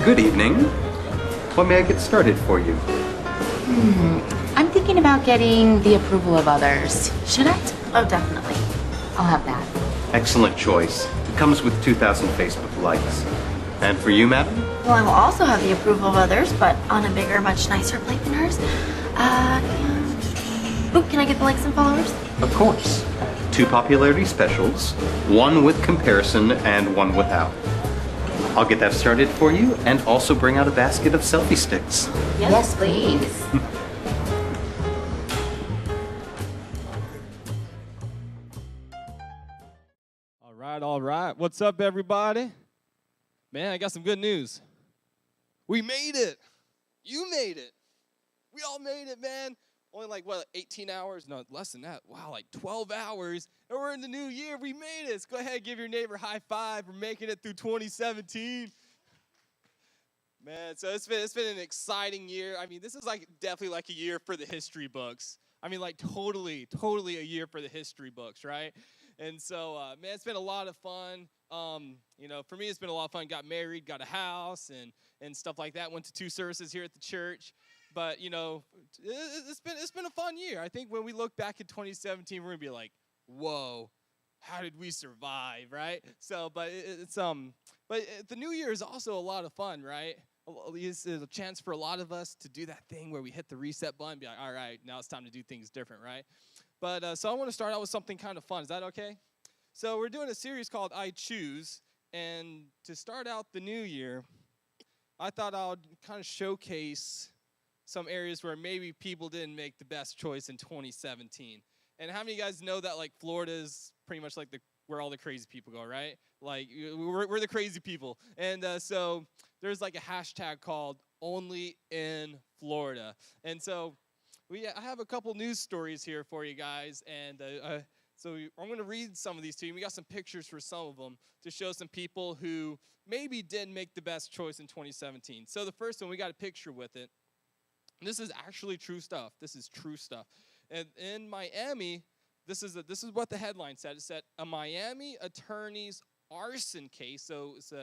Good evening. What may I get started for you? I'm thinking about getting the approval of others. Should I? Oh, definitely. I'll have that. Excellent choice. It comes with 2,000 Facebook likes. And for you, madam? Well, I will also have the approval of others, but on a bigger, much nicer plate than hers. Can I get the likes and followers? Of course. 2 popularity specials, 1 with comparison and 1 without. I'll get that started for you and also bring out a basket of selfie sticks. Yes, please. All right. What's up, everybody? Man, I got some good news. We made it. You made it. We all made it, man. Only like, 18 hours? No, less than that. Wow, like 12 hours. And we're in the new year. We made it. So go ahead and give your neighbor a high five. We're making it through 2017. Man, so it's been an exciting year. I mean, this is definitely like a year for the history books. I mean, like totally a year for the history books, right? And so, man, it's been a lot of fun. For me, it's been a lot of fun. Got married, got a house, and stuff like that. Went to 2 services here at the church. But, it's been a fun year. I think when we look back at 2017, we're going to be like, whoa, how did we survive, right? So, but the new year is also a lot of fun, right? It's a chance for a lot of us to do that thing where we hit the reset button and be like, all right, now it's time to do things different, right? But so I want to start out with something kind of fun. Is that okay? So we're doing a series called I Choose. And to start out the new year, I thought I would kind of showcase some areas where maybe people didn't make the best choice in 2017. And how many of you guys know that, like, Florida is pretty much like where all the crazy people go, right? Like, we're the crazy people. And so there's like a hashtag called Only in Florida. And so I have a couple news stories here for you guys. And so I'm going to read some of these to you. We got some pictures for some of them to show some people who maybe didn't make the best choice in 2017. So the first one, we got a picture with it. This is actually true stuff. This is true stuff. And in Miami, this is what the headline said. It said, a Miami attorney's arson case. So it's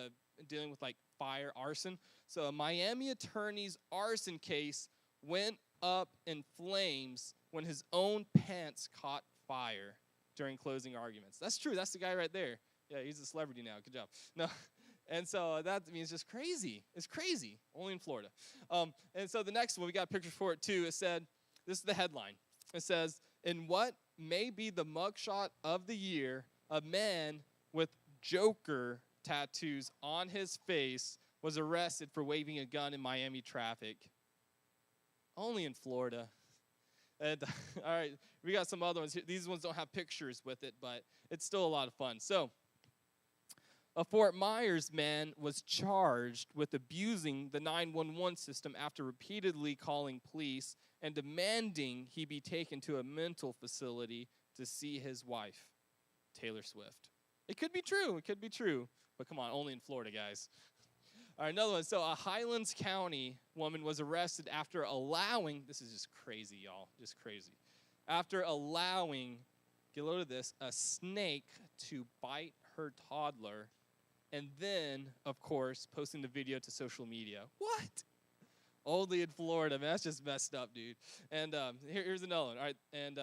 dealing with like fire, arson. So a Miami attorney's arson case went up in flames when his own pants caught fire during closing arguments. That's true. That's the guy right there. Yeah, he's a celebrity now. Good job. No. And so that means it's just crazy. It's crazy. Only in Florida. And so the next one, we got a picture for it too. It said, this is the headline. It says, in what may be the mugshot of the year, a man with Joker tattoos on his face was arrested for waving a gun in Miami traffic. Only in Florida. And all right, we got some other ones here. These ones don't have pictures with it, but it's still a lot of fun. So, a Fort Myers man was charged with abusing the 911 system after repeatedly calling police and demanding he be taken to a mental facility to see his wife, Taylor Swift. It could be true. It could be true. But come on, only in Florida, guys. All right, another one. So a Highlands County woman was arrested after allowing, this is just crazy, y'all, just crazy. After allowing, get a load of this, a snake to bite her toddler, and then, of course, posting the video to social media. What? Only in Florida, man. That's just messed up, dude. And here's another one. All right, and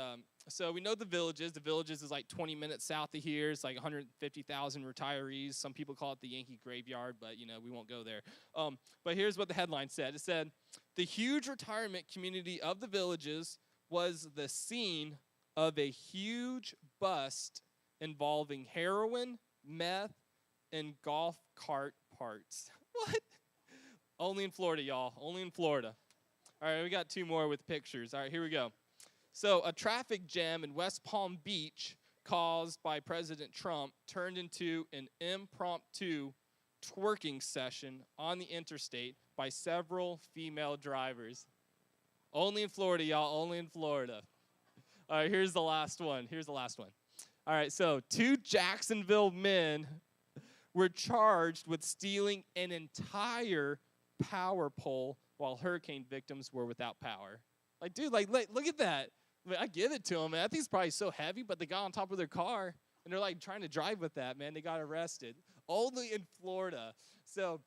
so we know the Villages. The Villages is like 20 minutes south of here. It's like 150,000 retirees. Some people call it the Yankee graveyard, but, we won't go there. But here's what the headline said. It said, the huge retirement community of the Villages was the scene of a huge bust involving heroin, meth, and golf cart parts. What? Only in Florida, y'all. Only in Florida. All right, we got 2 more with pictures. All right, here we go. So a traffic jam in West Palm Beach caused by President Trump turned into an impromptu twerking session on the interstate by several female drivers. Only in Florida, y'all. Only in Florida. All right, here's the last one. All right, so 2 Jacksonville men were charged with stealing an entire power pole while hurricane victims were without power. Like, dude, look at that. I give it to them, man. I think it's probably so heavy, but they got on top of their car, and they're, like, trying to drive with that, man. They got arrested. Only in Florida. So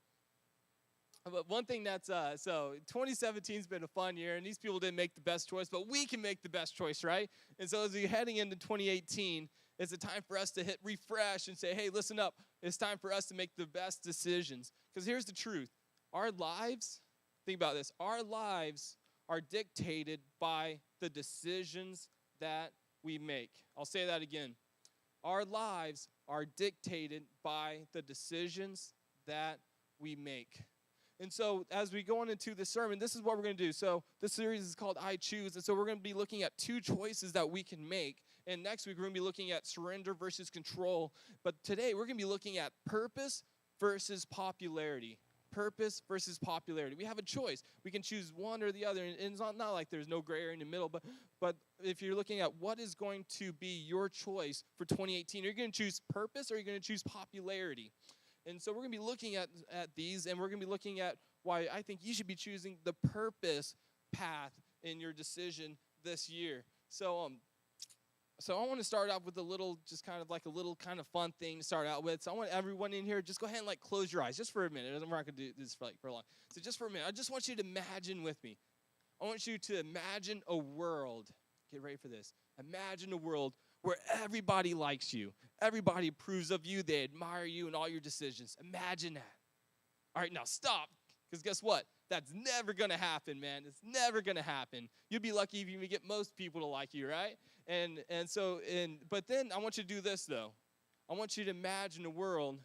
But one thing that's, so 2017's been a fun year, and these people didn't make the best choice, but we can make the best choice, right? And so as we're heading into 2018, it's a time for us to hit refresh and say, hey, listen up. It's time for us to make the best decisions. Because here's the truth. Our lives, think about this, our lives are dictated by the decisions that we make. I'll say that again. Our lives are dictated by the decisions that we make. And so as we go on into the sermon, this is what we're going to do. So this series is called I Choose. And so we're going to be looking at 2 choices that we can make. And next week we're going to be looking at surrender versus control. But today we're going to be looking at purpose versus popularity. Purpose versus popularity. We have a choice. We can choose one or the other. And it's not like there's no gray area in the middle. But if you're looking at what is going to be your choice for 2018, are you going to choose purpose or are you going to choose popularity? And so we're going to be looking at these, and we're going to be looking at why I think you should be choosing the purpose path in your decision this year. So I want to start off with a little kind of fun thing to start out with. So I want everyone in here, just go ahead and close your eyes just for a minute. We're not going to do this for long. So just for a minute, I just want you to imagine with me. I want you to imagine a world. Get ready for this. Imagine a world where everybody likes you. Everybody approves of you. They admire you and all your decisions. Imagine that. All right, now stop, because guess what? That's never going to happen, man. It's never going to happen. You'd be lucky if you even get most people to like you, right? But then I want you to do this, though. I want you to imagine a world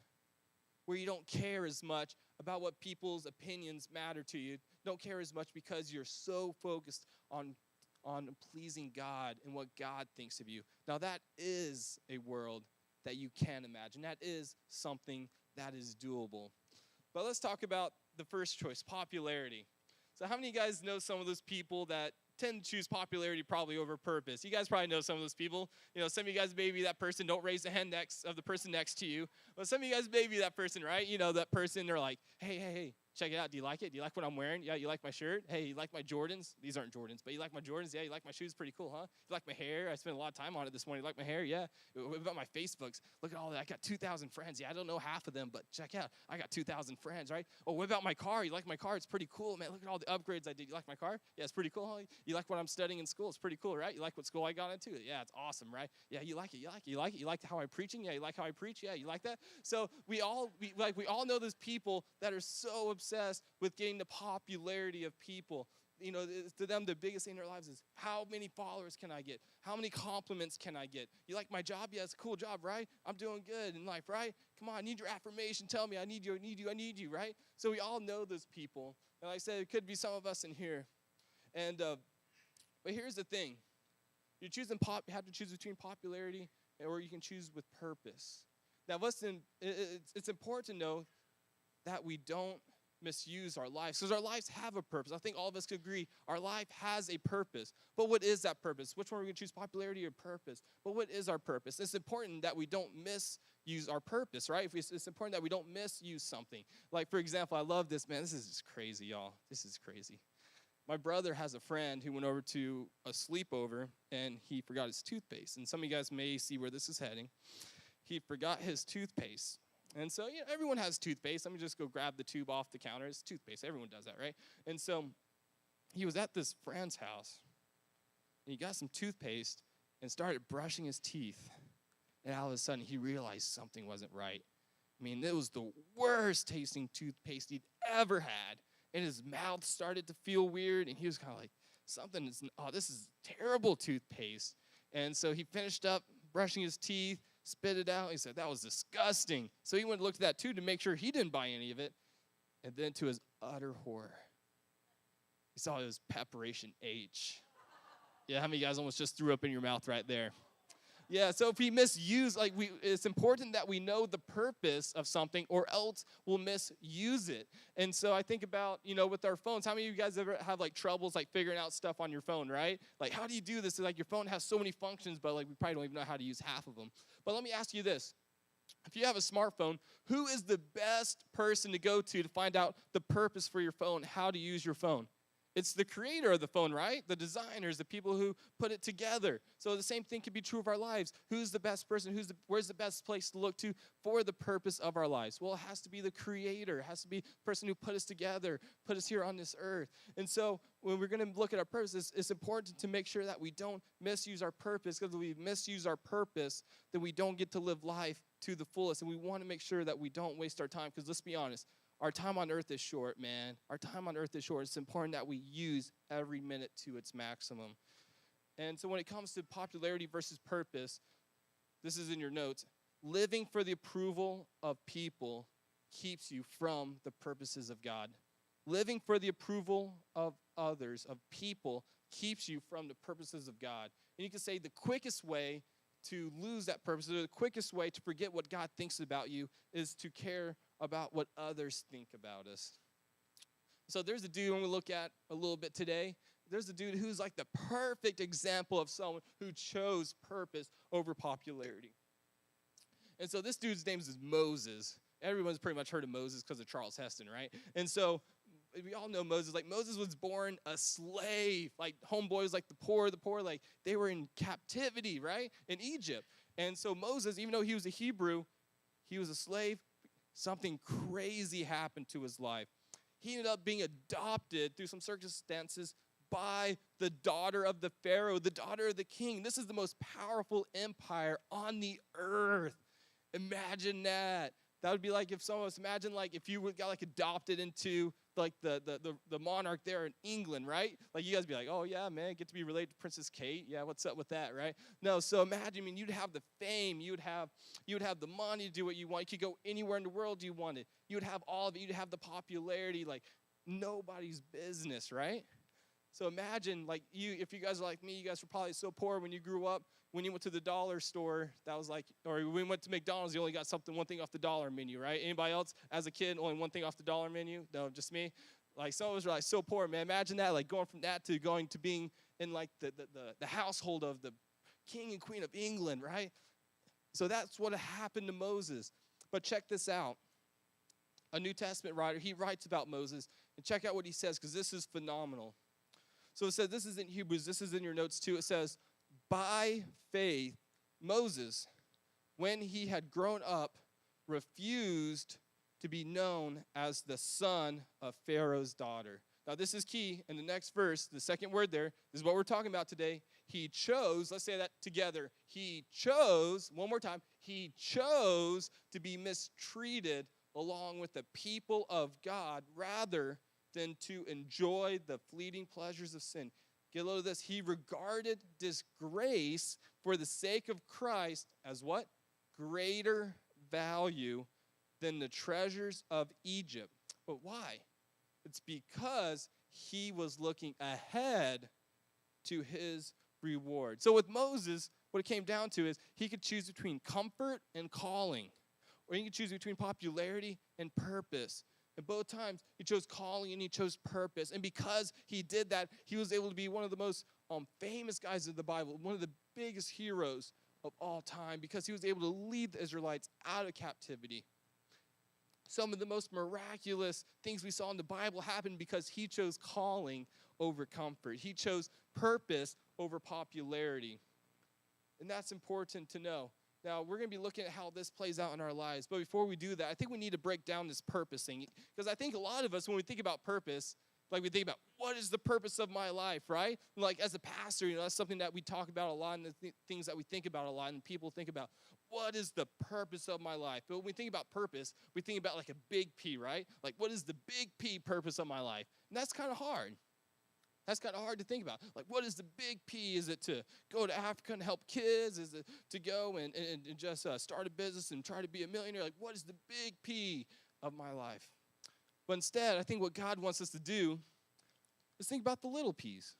where you don't care as much about what people's opinions matter to you. Don't care as much because you're so focused on pleasing God and what God thinks of you. Now, that is a world that you can imagine. That is something that is doable. But let's talk about the first choice, popularity. So how many of you guys know some of those people that tend to choose popularity probably over purpose? You guys probably know some of those people. You know, some of you guys may be that person. Don't raise the hand next of the person next to you. But some of you guys may be that person, right? You know, that person, they're like, hey, check it out. Do you like it? Do you like what I'm wearing? Yeah, you like my shirt? Hey, you like my Jordans? These aren't Jordans, but you like my Jordans? Yeah, you like my shoes? Pretty cool, huh? You like my hair? I spent a lot of time on it this morning. You like my hair? Yeah. What about my Facebooks? Look at all that. I got 2,000 friends. Yeah, I don't know half of them, but check out. I got 2,000 friends, right? Oh, what about my car? You like my car? It's pretty cool, man. Look at all the upgrades I did. You like my car? Yeah, it's pretty cool, huh? You like what I'm studying in school? It's pretty cool, right? You like what school I got into? Yeah, it's awesome, right? Yeah, you like it. You like how I'm preaching? Yeah, you like how I preach? Yeah, you like that? So we all know those people that are so obsessed with getting the popularity of people. You know, to them, the biggest thing in their lives is, how many followers can I get? How many compliments can I get? You like my job? Yeah, it's a cool job, right? I'm doing good in life, right? Come on, I need your affirmation. Tell me I need you, right? So we all know those people. And like I said, it could be some of us in here. And but here's the thing. You have to choose between popularity or you can choose with purpose. Now listen, it's important to know that we don't misuse our lives, because our lives have a purpose. I think all of us could agree our life has a purpose. But what is that purpose? Which one are we going to choose, popularity or purpose? But what is our purpose? It's important that we don't misuse our purpose, right? It's important that we don't misuse something. Like, for example, I love this, man. This is just crazy, y'all. This is crazy. My brother has a friend who went over to a sleepover, and he forgot his toothpaste. And some of you guys may see where this is heading. He forgot his toothpaste. And so, you know, everyone has toothpaste. Let me just go grab the tube off the counter. It's toothpaste. Everyone does that, right? And so he was at this friend's house, and he got some toothpaste and started brushing his teeth. And all of a sudden, he realized something wasn't right. I mean, it was the worst tasting toothpaste he'd ever had. And his mouth started to feel weird, and he was kind of like, this is terrible toothpaste. And so he finished up brushing his teeth, spit it out. He said, that was disgusting. So he went and looked at that too to make sure he didn't buy any of it. And then to his utter horror, he saw it was Preparation H. Yeah, how many of you guys almost just threw up in your mouth right there? Yeah, so if we misuse, it's important that we know the purpose of something or else we'll misuse it. And so I think about, you know, with our phones, how many of you guys ever have troubles figuring out stuff on your phone, right? Like, how do you do this? Your phone has so many functions, but we probably don't even know how to use half of them. But let me ask you this. If you have a smartphone, who is the best person to go to find out the purpose for your phone, how to use your phone? It's the creator of the phone, right? The designers, the people who put it together. So the same thing can be true of our lives. Who's the best person? Where's the best place to look to for the purpose of our lives? Well, it has to be the creator. It has to be the person who put us together, put us here on this earth. And so when we're going to look at our purpose, it's important to make sure that we don't misuse our purpose, because if we misuse our purpose, then we don't get to live life to the fullest. And we want to make sure that we don't waste our time, because let's be honest, our time on earth is short, man. Our time on earth is short. It's important that we use every minute to its maximum. And so when it comes to popularity versus purpose, this is in your notes. Living for the approval of people keeps you from the purposes of God. Living for the approval of others, of people, keeps you from the purposes of God. And you can say the quickest way to lose that purpose, or the quickest way to forget what God thinks about you, is to care about what others think about us. So there's a dude, when we look at a little bit today, there's a dude who's like the perfect example of someone who chose purpose over popularity. And so this dude's name is Moses. Everyone's pretty much heard of Moses because of Charles Heston, right? And so we all know Moses. Like, Moses was born a slave. Like, homeboys, like the poor, like they were in captivity, right, in Egypt. And so Moses, even though he was a Hebrew, he was a slave. Something crazy happened to his life. He ended up being adopted through some circumstances by the daughter of the Pharaoh, the daughter of the king. This is the most powerful empire on the earth. Imagine that. That would be like if someone was, imagine like if you got like adopted into like the monarch there in England, right? Like you guys be like, oh yeah, man, get to be related to Princess Kate. Yeah, what's up with that, right? No, so imagine, I mean, you'd have the fame, you'd have the money to do what you want. You could go anywhere in the world you wanted. You would have all of it. You'd have the popularity, like nobody's business, right? So imagine, like, if you guys are like me, you guys were probably so poor when you grew up. When you went to the dollar store, that was like, or when we went to McDonald's, you only got one thing off the dollar menu, right? Anybody else, as a kid, only one thing off the dollar menu? No, just me. Like, some of us were like so poor, man. Imagine that, like going from that to going to being in like the household of the king and queen of England, right? So that's what happened to Moses. But check this out. A New Testament writer, he writes about Moses, and check out what he says, because this is phenomenal. So it says, this is in Hebrews, this is in your notes too. It says, by faith, Moses, when he had grown up, refused to be known as the son of Pharaoh's daughter. Now this is key. In the next verse, the second word there, this is what we're talking about today. He chose, let's say that together. He chose, one more time, he chose to be mistreated along with the people of God rather than to enjoy the fleeting pleasures of sin. Get a load of this. He regarded disgrace for the sake of Christ as what? Greater value than the treasures of Egypt. But why? It's because he was looking ahead to his reward. So with Moses, what it came down to is he could choose between comfort and calling, or he could choose between popularity and purpose. And both times, he chose calling and he chose purpose. And because he did that, he was able to be one of the most famous guys in the Bible, one of the biggest heroes of all time, because he was able to lead the Israelites out of captivity. Some of the most miraculous things we saw in the Bible happened because he chose calling over comfort. He chose purpose over popularity. And that's important to know. Now, we're going to be looking at how this plays out in our lives. But before we do that, I think we need to break down this purpose thing. Because I think a lot of us, when we think about purpose, like we think about, what is the purpose of my life, right? Like as a pastor, that's something that we talk about a lot, and the things that we think about a lot, and people think about, what is the purpose of my life? But when we think about purpose, we think about like a big P, right? Like, what is the big P purpose of my life? And that's kind of hard. That's kind of hard to think about. Like, what is the big P? Is it to go to Africa and help kids? Is it to go and just start a business and try to be a millionaire? Like, what is the big P of my life? But instead, I think what God wants us to do is think about the little P's.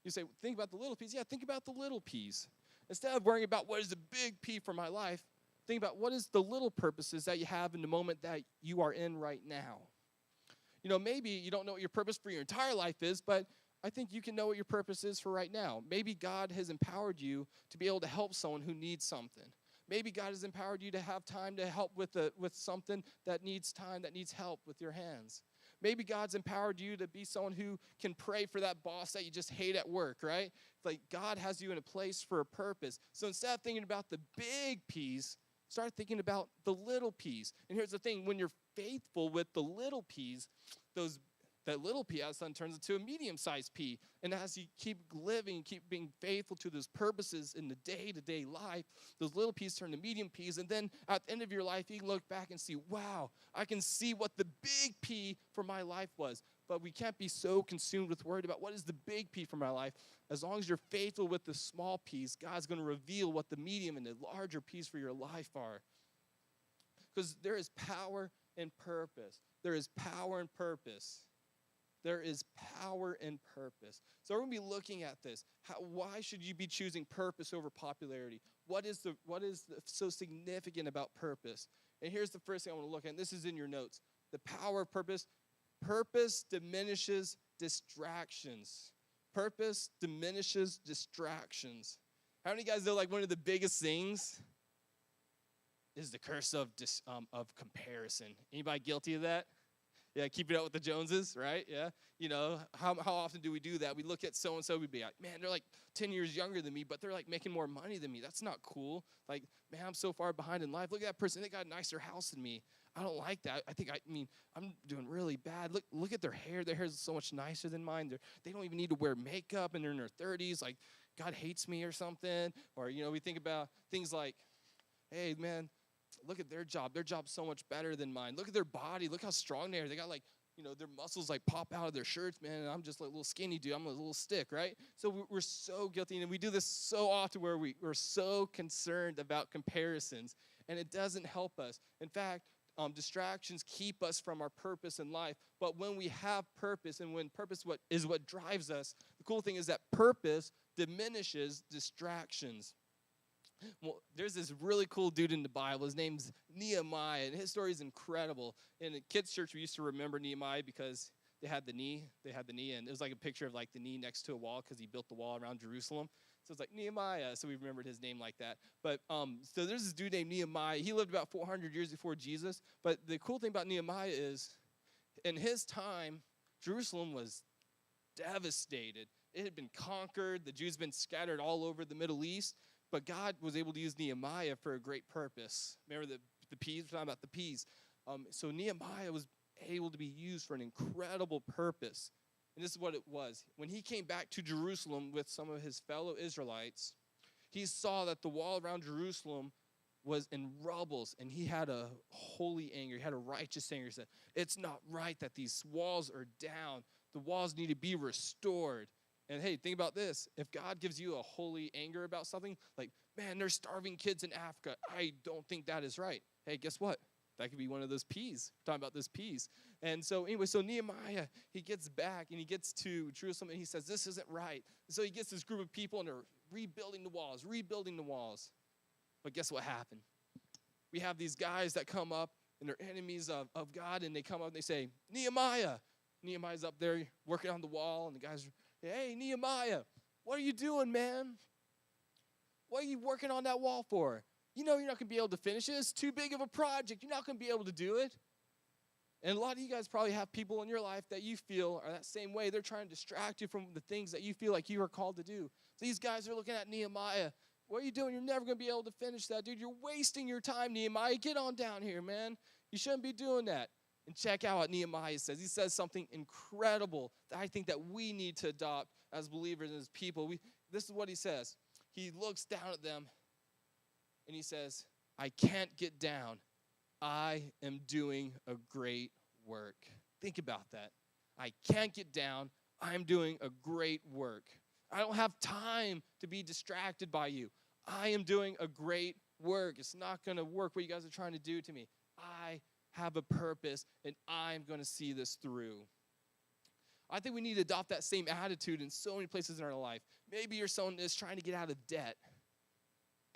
You say, think about the little P's? Yeah, think about the little P's. Instead of worrying about what is the big P for my life, think about what is the little purposes that you have in the moment that you are in right now. You know, maybe you don't know what your purpose for your entire life is, but I think you can know what your purpose is for right now. Maybe God has empowered you to be able to help someone who needs something. Maybe God has empowered you to have time to help with something that needs time, that needs help with your hands. Maybe God's empowered you to be someone who can pray for that boss that you just hate at work, right? Like God has you in a place for a purpose. So instead of thinking about the big P's, start thinking about the little P's. And here's the thing, when you're faithful with the little P's, that little P all of a sudden turns into a medium-sized P. And as you keep living, keep being faithful to those purposes in the day-to-day life, those little P's turn to medium P's. And then at the end of your life, you can look back and see, wow, I can see what the big P for my life was. But we can't be so consumed with worried about what is the big P for my life. As long as you're faithful with the small P's, God's going to reveal what the medium and the larger P's for your life are. Because there is power and purpose. There is power and purpose. There is power and purpose. So we're going to be looking at this. Why should you be choosing purpose over popularity? What is so significant about purpose? And here's the first thing I want to look at, and this is in your notes. The power of purpose. Purpose diminishes distractions. Purpose diminishes distractions. How many of you guys know, like, one of the biggest things is the curse of comparison? Anybody guilty of that? Yeah, keeping up with the Joneses, right? Yeah. You know, how often do we do that? We look at so-and-so, we'd be like, man, they're like 10 years younger than me, but they're like making more money than me. That's not cool. Like, man, I'm so far behind in life. Look at that person. They got a nicer house than me. I don't like that. I mean, I'm doing really bad. Look at their hair. Their hair is so much nicer than mine. They don't even need to wear makeup, and they're in their 30s. Like, God hates me or something. Or, you know, we think about things like, hey, man, look at their job. Their job's so much better than mine. Look at their body. Look how strong they are. They got, like, you know, their muscles like pop out of their shirts, man, and I'm just like a little skinny dude. I'm a little stick, right? So we're so guilty, and we do this so often where we're so concerned about comparisons, and it doesn't help us. In fact, distractions keep us from our purpose in life. But when we have purpose, and when purpose is what drives us, the cool thing is that purpose diminishes distractions. Well, there's this really cool dude in the Bible. His name's Nehemiah, and his story is incredible. In the kids' church, we used to remember Nehemiah because they had the knee, and it was like a picture of like the knee next to a wall because he built the wall around Jerusalem. So it's like Nehemiah, so we remembered his name like that. But so there's this dude named Nehemiah. He lived about 400 years before Jesus. But the cool thing about Nehemiah is, in his time, Jerusalem was devastated. It had been conquered. The Jews had been scattered all over the Middle East. But God was able to use Nehemiah for a great purpose. Remember the P's? We're talking about the P's. So Nehemiah was able to be used for an incredible purpose. And this is what it was. When he came back to Jerusalem with some of his fellow Israelites, he saw that the wall around Jerusalem was in rubbles, and he had a holy anger. He had a righteous anger. He said, it's not right that these walls are down. The walls need to be restored. And hey, think about this. If God gives you a holy anger about something, like, man, there's starving kids in Africa, I don't think that is right. Hey, guess what? That could be one of those P's. We're talking about this P's. And so anyway, so Nehemiah, he gets back and he gets to Jerusalem and he says, this isn't right. And so he gets this group of people and they're rebuilding the walls. But guess what happened? We have these guys that come up and they're enemies of God, and they come up and they say, Nehemiah. Nehemiah's up there working on the wall, and the guys are, hey, Nehemiah, what are you doing, man? What are you working on that wall for? You know you're not going to be able to finish it. It's too big of a project. You're not going to be able to do it. And a lot of you guys probably have people in your life that you feel are that same way. They're trying to distract you from the things that you feel like you are called to do. So these guys are looking at Nehemiah. What are you doing? You're never going to be able to finish that, dude. You're wasting your time, Nehemiah. Get on down here, man. You shouldn't be doing that. And check out what Nehemiah says. He says something incredible that I think that we need to adopt as believers and as people. This is what he says. He looks down at them and he says, I can't get down. I am doing a great work. Think about that. I can't get down. I'm doing a great work. I don't have time to be distracted by you. I am doing a great work. It's not going to work what you guys are trying to do to me. I have a purpose, and I'm going to see this through. I think we need to adopt that same attitude in so many places in our life. Maybe you're someone that's trying to get out of debt.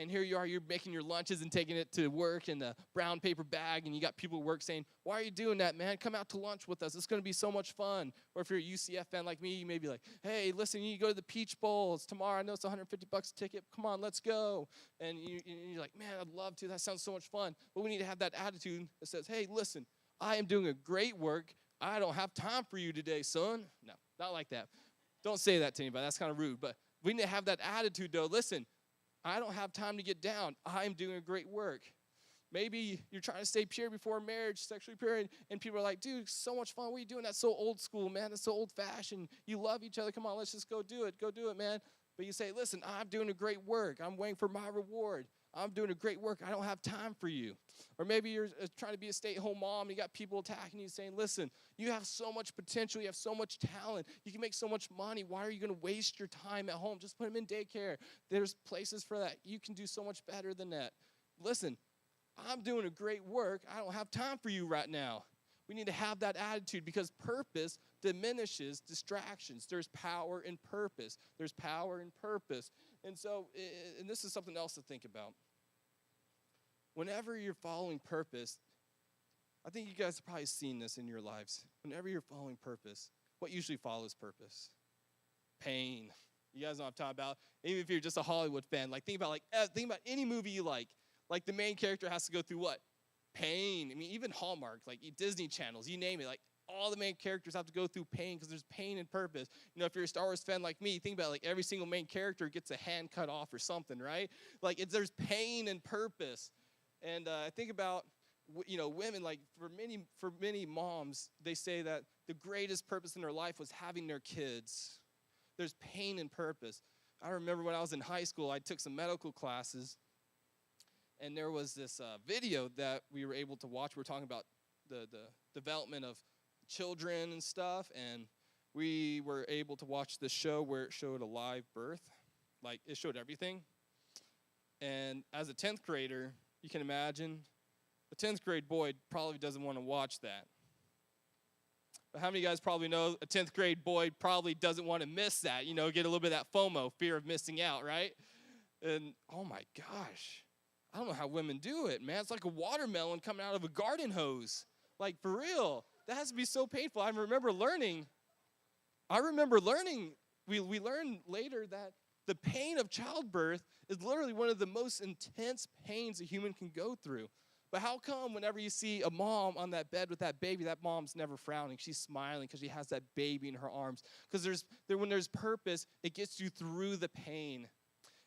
And here you are, you're making your lunches and taking it to work in the brown paper bag, and you got people at work saying, why are you doing that, man? Come out to lunch with us. It's going to be so much fun. Or if you're a UCF fan like me, you may be like, hey, listen, you need to go to the Peach Bowl. It's tomorrow. I know it's $150 a ticket. Come on, let's go. And you're like, man, I'd love to. That sounds so much fun. But we need to have that attitude that says, hey, listen, I am doing a great work. I don't have time for you today, son. No, not like that. Don't say that to anybody. That's kind of rude. But we need to have that attitude, though. Listen, I don't have time to get down. I'm doing great work. Maybe you're trying to stay pure before marriage, sexually pure, and people are like, dude, so much fun. What are you doing? That's so old school, man. That's so old-fashioned. You love each other. Come on, let's just go do it. Go do it, man. But you say, listen, I'm doing a great work. I'm waiting for my reward. I'm doing a great work. I don't have time for you. Or maybe you're trying to be a stay-at-home mom, and you got people attacking you saying, listen, you have so much potential. You have so much talent. You can make so much money. Why are you going to waste your time at home? Just put them in daycare. There's places for that. You can do so much better than that. Listen, I'm doing a great work. I don't have time for you right now. We need to have that attitude because purpose diminishes distractions. There's power in purpose. There's power in purpose. And so, and this is something else to think about. Whenever you're following purpose, I think you guys have probably seen this in your lives. Whenever you're following purpose, what usually follows purpose? Pain. You guys know what I'm talking about. Even if you're just a Hollywood fan, think about any movie you like. Like the main character has to go through what? Pain. I mean, even Hallmark, like Disney channels, you name it. Like all the main characters have to go through pain because there's pain and purpose. You know, if you're a Star Wars fan like me, think about every single main character gets a hand cut off or something, right? There's pain and purpose. And I think about, women, for many moms, they say that the greatest purpose in their life was having their kids. There's pain and purpose. I remember when I was in high school, I took some medical classes. And there was this video that we were able to watch. We were talking about the development of children and stuff. And we were able to watch this show where it showed a live birth. It showed everything. And as a 10th grader, you can imagine, a 10th grade boy probably doesn't want to watch that. But how many of you guys probably know a 10th grade boy probably doesn't want to miss that, get a little bit of that FOMO, fear of missing out, right? And, oh my gosh. I don't know how women do it, man. It's like a watermelon coming out of a garden hose. For real. That has to be so painful. I remember learning, we learned later that the pain of childbirth is literally one of the most intense pains a human can go through. But how come whenever you see a mom on that bed with that baby, that mom's never frowning? She's smiling because she has that baby in her arms. Because when there's purpose, it gets you through the pain.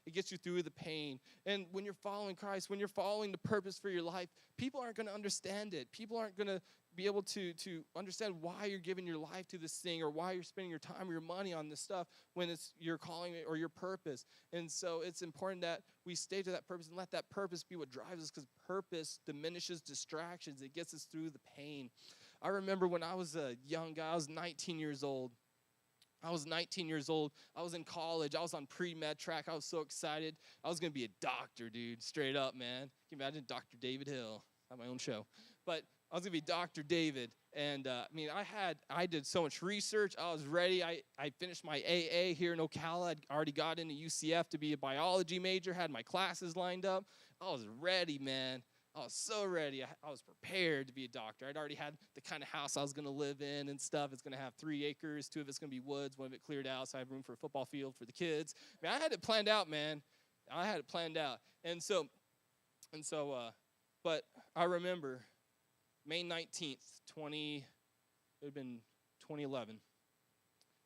It gets you through the pain. And when you're following Christ, when you're following the purpose for your life, people aren't going to understand it. People aren't going to be able to understand why you're giving your life to this thing or why you're spending your time or your money on this stuff when it's your calling or your purpose. And so it's important that we stay to that purpose and let that purpose be what drives us because purpose diminishes distractions. It gets us through the pain. I remember when I was a young guy, I was 19 years old. I was 19 years old. I was in college. I was on pre-med track. I was so excited. I was going to be a doctor, dude, straight up, man. Can you imagine Dr. David Hill? I have my own show. But I was going to be Dr. David. And, I did so much research. I was ready. I finished my AA here in Ocala. I'd already got into UCF to be a biology major, had my classes lined up. I was ready, man. I was so ready. I was prepared to be a doctor. I'd already had the kind of house I was going to live in and stuff. It's going to have 3 acres. 2 of it's going to be woods. 1 of it cleared out, so I have room for a football field for the kids. I had it planned out, man. I had it planned out. But I remember May 19th, it would have been 2011.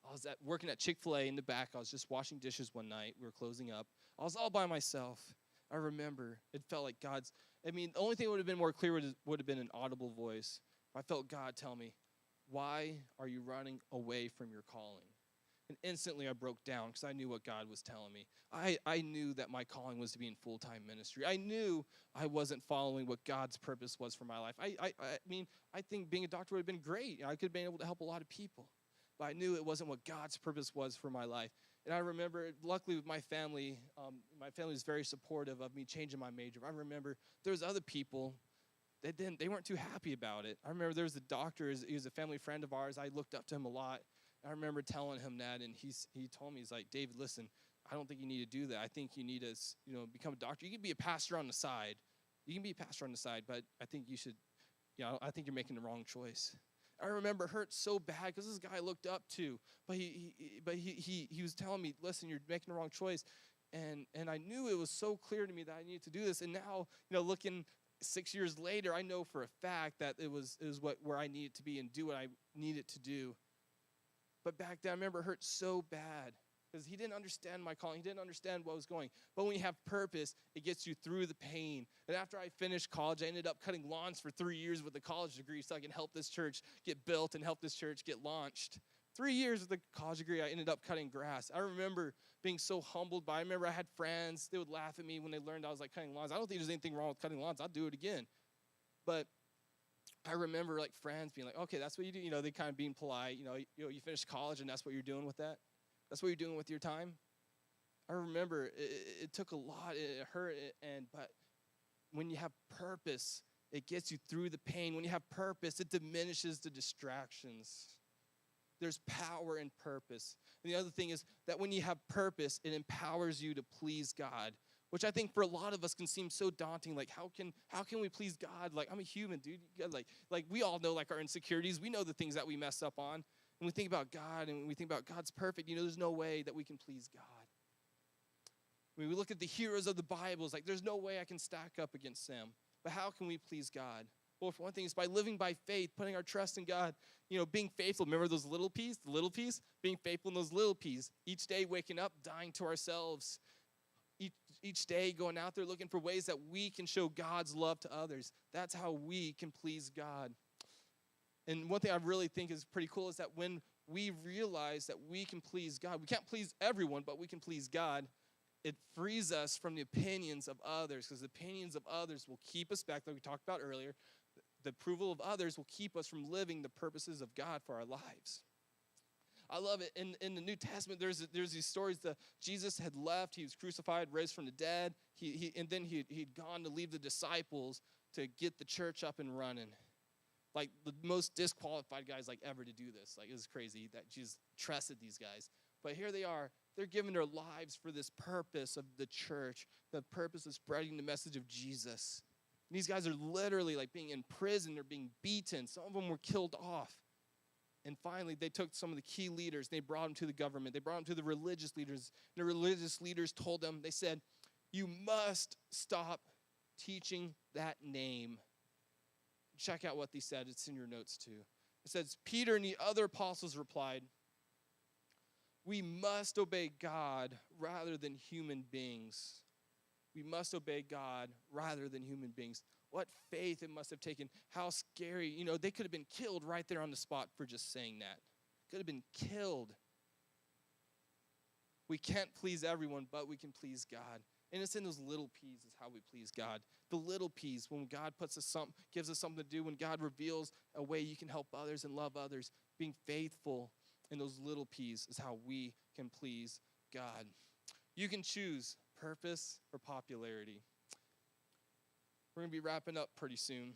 I was working at Chick-fil-A in the back. I was just washing dishes one night. We were closing up. I was all by myself. I remember it felt like the only thing that would have been more clear would have been an audible voice. I felt God tell me, why are you running away from your calling? And instantly I broke down because I knew what God was telling me. I knew that my calling was to be in full-time ministry. I knew I wasn't following what God's purpose was for my life. I think being a doctor would have been great. I could have been able to help a lot of people. But I knew it wasn't what God's purpose was for my life. And I remember, luckily with my family was very supportive of me changing my major. I remember there was other people they weren't too happy about it. I remember there was a doctor, he was a family friend of ours. I looked up to him a lot. I remember telling him that, and he told me, he's like, David, listen, I don't think you need to do that. I think you need to, become a doctor. You can be a pastor on the side. But I think you should, I think you're making the wrong choice. I remember it hurt so bad because this guy I looked up to, but he was telling me, listen, you're making the wrong choice. And I knew it was so clear to me that I needed to do this. And now, looking 6 years later, I know for a fact that it was where I needed to be and do what I needed to do. But back then, I remember it hurt so bad because he didn't understand my calling. He didn't understand what was going. But when you have purpose, it gets you through the pain. And after I finished college, I ended up cutting lawns for 3 years with a college degree so I can help this church get built and help this church get launched. 3 years with a college degree, I ended up cutting grass. I remember being so humbled by it. I remember I had friends. They would laugh at me when they learned I was like cutting lawns. I don't think there's anything wrong with cutting lawns. I'll do it again. But I remember like friends being like, okay, that's what you do. You know, they kind of being polite. You finish college and that's what you're doing with that. That's what you're doing with your time. I remember it took a lot. It hurt. But when you have purpose, it gets you through the pain. When you have purpose, it diminishes the distractions. There's power in purpose. And the other thing is that when you have purpose, it empowers you to please God, which I think for a lot of us can seem so daunting. Like, how can we please God? Like, I'm a human, dude. Like we all know like our insecurities. We know the things that we mess up on. And we think about God and we think about God's perfect. There's no way that we can please God. When we look at the heroes of the Bible, it's like there's no way I can stack up against them. But how can we please God? Well, for one thing, it's by living by faith, putting our trust in God, being faithful. Remember those little P's, the little P's? Being faithful in those little P's. Each day waking up, dying to ourselves. Each day going out there looking for ways that we can show God's love to others. That's how we can please God. And one thing I really think is pretty cool is that when we realize that we can please God, we can't please everyone, but we can please God, it frees us from the opinions of others, because the opinions of others will keep us back, like we talked about earlier. The approval of others will keep us from living the purposes of God for our lives. I love it. In the New Testament, there's these stories that Jesus had left. He was crucified, raised from the dead. And then he'd gone to leave the disciples to get the church up and running. Like the most disqualified guys like ever to do this. Like it was crazy that Jesus trusted these guys. But here they are. They're giving their lives for this purpose of the church, the purpose of spreading the message of Jesus. And these guys are literally like being in prison. They're being beaten. Some of them were killed off. And finally, they took some of the key leaders. They brought them to the government. They brought them to the religious leaders. The religious leaders told them, they said, you must stop teaching that name. Check out what they said. It's in your notes too. It says, Peter and the other apostles replied, we must obey God rather than human beings. We must obey God rather than human beings. What faith it must have taken. How scary. They could have been killed right there on the spot for just saying that. Could have been killed. We can't please everyone, but we can please God. And it's in those little P's is how we please God. The little P's, when God gives us something to do, when God reveals a way you can help others and love others, being faithful in those little P's is how we can please God. You can choose purpose or popularity. We're going to be wrapping up pretty soon.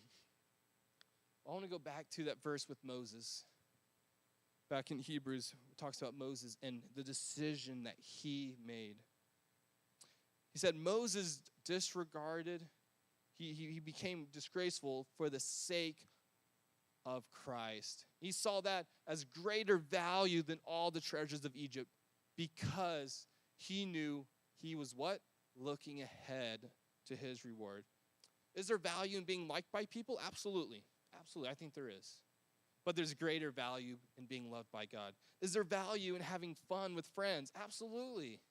I want to go back to that verse with Moses. Back in Hebrews, it talks about Moses and the decision that he made. He said Moses disregarded, he became disgraceful for the sake of Christ. He saw that as greater value than all the treasures of Egypt because he knew he was what? Looking ahead to his reward. Is there value in being liked by people? Absolutely. Absolutely. I think there is. But there's greater value in being loved by God. Is there value in having fun with friends? Absolutely.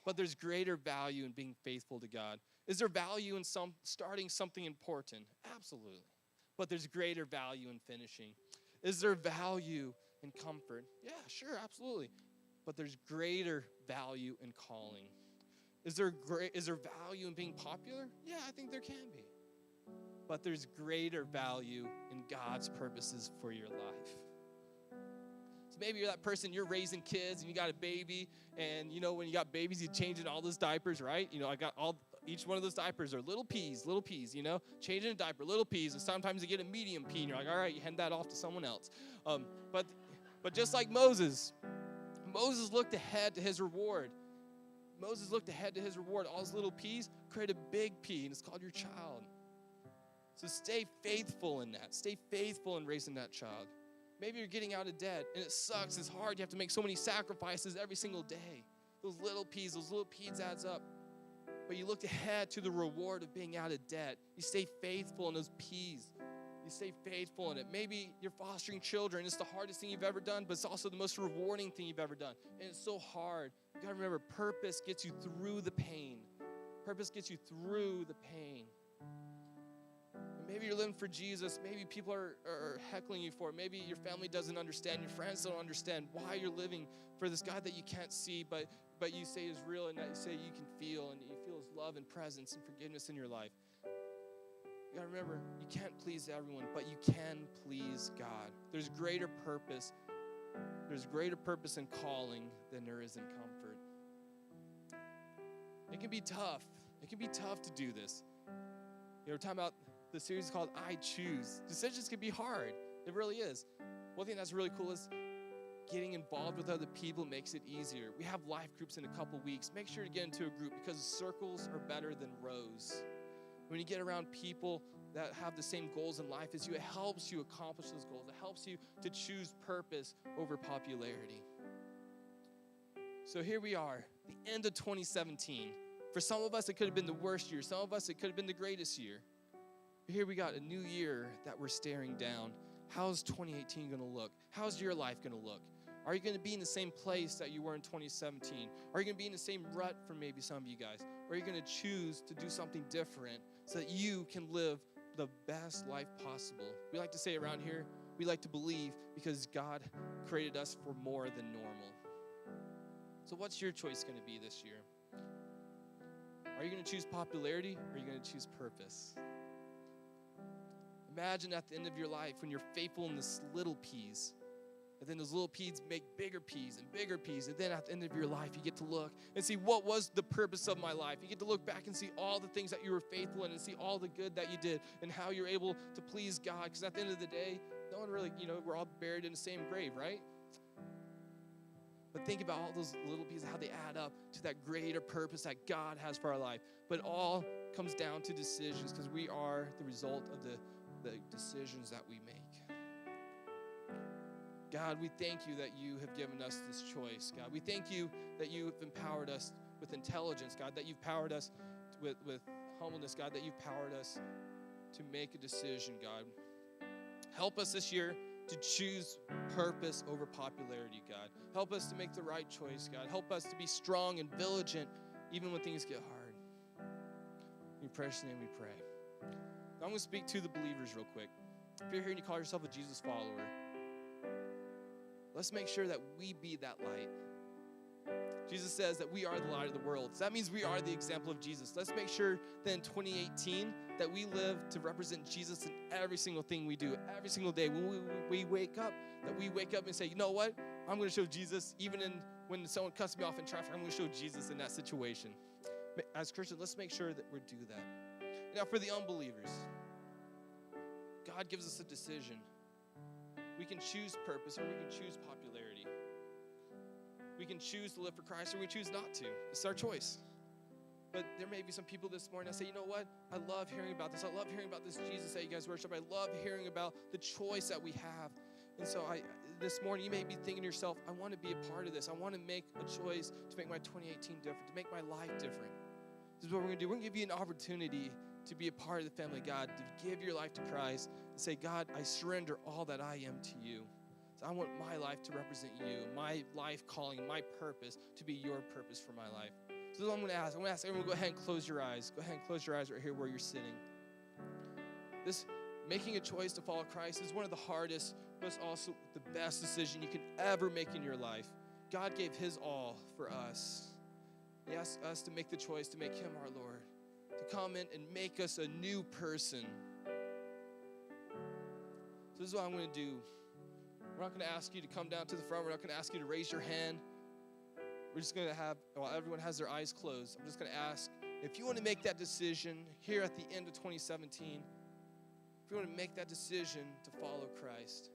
But there's greater value in being faithful to God. Is there value in starting something important? Absolutely. But there's greater value in finishing. Is there value in comfort? Yeah, sure, absolutely. But there's greater value in calling. Is there value in being popular? Yeah, I think there can be. But there's greater value in God's purposes for your life. So maybe you're that person, you're raising kids and you got a baby, and when you got babies, you're changing all those diapers, right? I got each one of those diapers are little P's, changing a diaper, little P's, and sometimes you get a medium P, and you're like, all right, you hand that off to someone else. But just like Moses looked ahead to his reward. Moses looked ahead to his reward. All his little P's create a big P, and it's called your child. So stay faithful in that. Stay faithful in raising that child. Maybe you're getting out of debt, and it sucks. It's hard. You have to make so many sacrifices every single day. Those little P's adds up. but you looked ahead to the reward of being out of debt. You stay faithful in those P's. You stay faithful in it. Maybe you're fostering children. It's the hardest thing you've ever done, but it's also the most rewarding thing you've ever done. And it's so hard. You gotta remember, purpose gets you through the pain. Purpose gets you through the pain. And maybe you're living for Jesus. Maybe people are heckling you for it. Maybe your family doesn't understand. Your friends don't understand why you're living for this God that you can't see, but you say is real and that you say you can feel, and you feel his love and presence and forgiveness in your life. You gotta remember, you can't please everyone, but you can please God. There's greater purpose. There's greater purpose in calling than there is in comfort. It can be tough. It can be tough to do this. We're talking about the series called I Choose. Decisions can be hard. It really is. One thing that's really cool is getting involved with other people makes it easier. We have life groups in a couple weeks. Make sure to get into a group because circles are better than rows. When you get around people that have the same goals in life as you, it helps you accomplish those goals. It helps you to choose purpose over popularity. So here we are, the end of 2017. For some of us, it could have been the worst year. Some of us, it could have been the greatest year. But here we got a new year that we're staring down. How's 2018 going to look? How's your life going to look? Are you going to be in the same place that you were in 2017? Are you going to be in the same rut for maybe some of you guys? Or are you going to choose to do something different so that you can live the best life possible? We like to say around here, we like to believe because God created us for more than normal. So what's your choice going to be this year? Are you going to choose popularity or are you going to choose purpose? Imagine at the end of your life when you're faithful in this little P's, and then those little P's make bigger P's, and then at the end of your life, you get to look and see what was the purpose of my life. You get to look back and see all the things that you were faithful in and see all the good that you did and how you're able to please God. Because at the end of the day, no one really, we're all buried in the same grave, right? But think about all those little pieces, how they add up to that greater purpose that God has for our life. But it all comes down to decisions because we are the result of the decisions that we make. God, we thank you that you have given us this choice, God. We thank you that you have empowered us with intelligence, God, that you've powered us with humbleness, God, that you've powered us to make a decision, God. Help us this year to choose purpose over popularity, God. Help us to make the right choice, God. Help us to be strong and vigilant even when things get hard. In your precious name we pray. Now I'm going to speak to the believers real quick. If you're here and you call yourself a Jesus follower, let's make sure that we be that light. Jesus says that we are the light of the world. So that means we are the example of Jesus. Let's make sure that in 2018 that we live to represent Jesus in every single thing we do, every single day. When we wake up, that we wake up and say, you know what? I'm going to show Jesus. Even when someone cuts me off in traffic, I'm going to show Jesus in that situation. As Christians, let's make sure that we do that. Now for the unbelievers, God gives us a decision. We can choose purpose or we can choose popularity. We can choose to live for Christ or we choose not to. It's our choice. But there may be some people this morning that say, you know what? I love hearing about this. I love hearing about this Jesus that you guys worship. I love hearing about the choice that we have. And so this morning you may be thinking to yourself, I want to be a part of this. I want to make a choice to make my 2018 different, to make my life different. This is what we're going to do. We're going to give you an opportunity to be a part of the family of God, to give your life to Christ and say, God, I surrender all that I am to you. So I want my life to represent you, my life calling, my purpose to be your purpose for my life. So this is what I'm going to ask. I'm going to ask everyone, go ahead and close your eyes. Go ahead and close your eyes right here where you're sitting. This making a choice to follow Christ is one of the hardest, but it's also the best decision you can ever make in your life. God gave his all for us. He asked us to make the choice to make him our Lord, to come in and make us a new person. So this is what I'm going to do. We're not going to ask you to come down to the front. We're not going to ask you to raise your hand. We're just going to have, while everyone has their eyes closed, I'm just going to ask, if you want to make that decision here at the end of 2017, if you want to make that decision to follow Christ,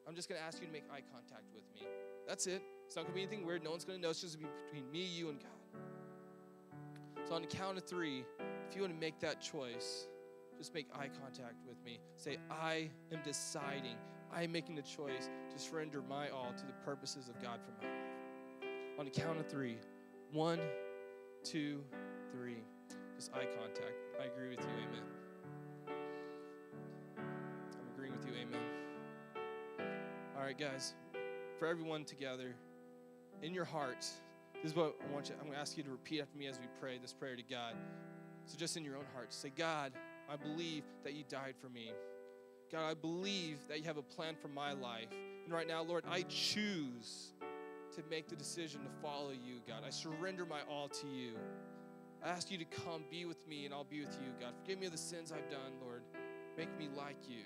I'm just going to ask you to make eye contact with me. That's it. It's not going to be anything weird. No one's going to know. It's just going to be between me, you, and God. So on the count of 3, if you want to make that choice, just make eye contact with me. Say, I am deciding. I am making the choice to surrender my all to the purposes of God for my life. On the count of 3, 1, 2, 3. 3. Just eye contact. I agree with you, amen. I'm agreeing with you, amen. All right, guys, for everyone together, in your hearts, this is what I'm going to ask you to repeat after me as we pray this prayer to God. So just in your own heart, say, God, I believe that you died for me. God, I believe that you have a plan for my life. And right now, Lord, I choose to make the decision to follow you, God. I surrender my all to you. I ask you to come be with me, and I'll be with you, God. Forgive me of the sins I've done, Lord. Make me like you.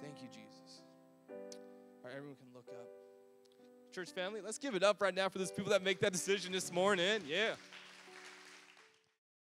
Thank you, Jesus. All right, everyone can look up. Church family, let's give it up right now for those people that make that decision this morning. Yeah.